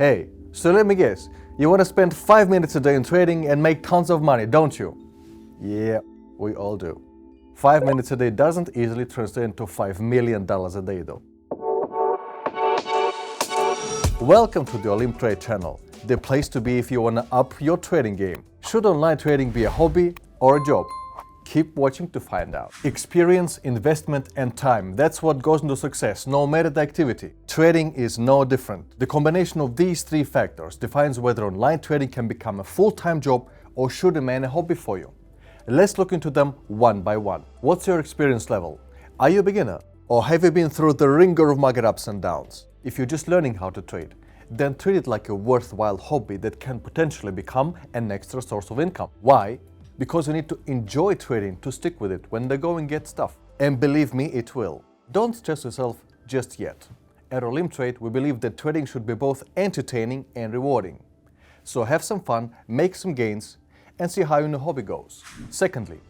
Hey, so let me guess, you want to spend 5 minutes a day in trading and make tons of money, don't you? Yeah, we all do. 5 minutes a day doesn't easily translate into $5 million a day though. Welcome to the Olymp Trade channel, the place to be if you want to up your trading game. Should online trading be a hobby or a job? Keep watching to find out. Experience, investment and time, that's what goes into success, no matter the activity. Trading is no different. The combination of these three factors defines whether online trading can become a full-time job or should remain a hobby for you. Let's look into them one by one. What's your experience level? Are you a beginner? Or have you been through the ringer of market ups and downs? If you're just learning how to trade, then treat it like a worthwhile hobby that can potentially become an extra source of income. Why? Because you need to enjoy trading to stick with it when the going gets tough. And believe me, it will. Don't stress yourself just yet. At Olymp Trade, we believe that trading should be both entertaining and rewarding. So have some fun, make some gains, and see how your new hobby goes. Secondly,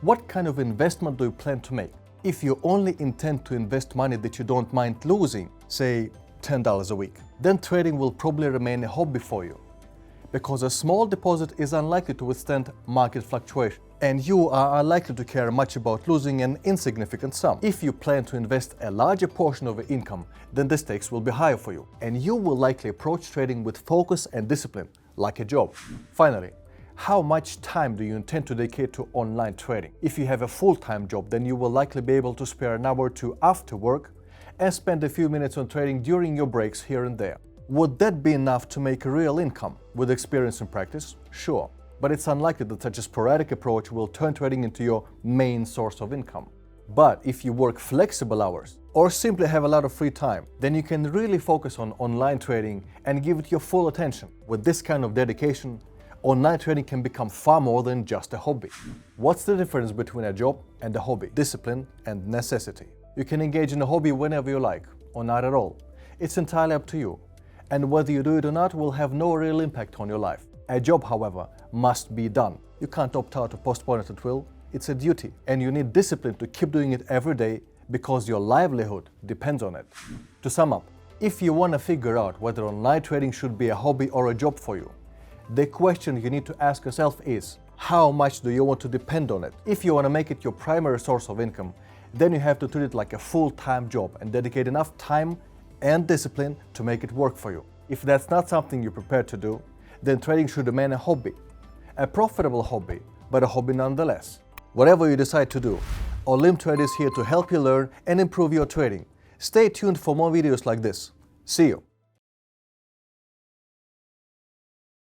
what kind of investment do you plan to make? If you only intend to invest money that you don't mind losing, say $10 a week, then trading will probably remain a hobby for you, because a small deposit is unlikely to withstand market fluctuation, and you are unlikely to care much about losing an insignificant sum. If you plan to invest a larger portion of your income, then the stakes will be higher for you, and you will likely approach trading with focus and discipline, like a job. Finally, how much time do you intend to dedicate to online trading? If you have a full-time job, then you will likely be able to spare an hour or two after work and spend a few minutes on trading during your breaks here and there. Would that be enough to make a real income? With experience and practice? Sure. But it's unlikely that such a sporadic approach will turn trading into your main source of income. But if you work flexible hours or simply have a lot of free time, then you can really focus on online trading and give it your full attention. With this kind of dedication, online trading can become far more than just a hobby. What's the difference between a job and a hobby? Discipline and necessity. You can engage in a hobby whenever you like, or not at all. It's entirely up to you. And whether you do it or not will have no real impact on your life. A job, however, must be done. You can't opt out or postpone it at will. It's a duty, and you need discipline to keep doing it every day because your livelihood depends on it. To sum up, if you want to figure out whether online trading should be a hobby or a job for you, the question you need to ask yourself is, how much do you want to depend on it? If you want to make it your primary source of income, then you have to treat it like a full-time job and dedicate enough time and discipline to make it work for you. If that's not something you're prepared to do, then trading should remain a hobby. A profitable hobby, but a hobby nonetheless. Whatever you decide to do, Olymp Trade is here to help you learn and improve your trading. Stay tuned for more videos like this. See you!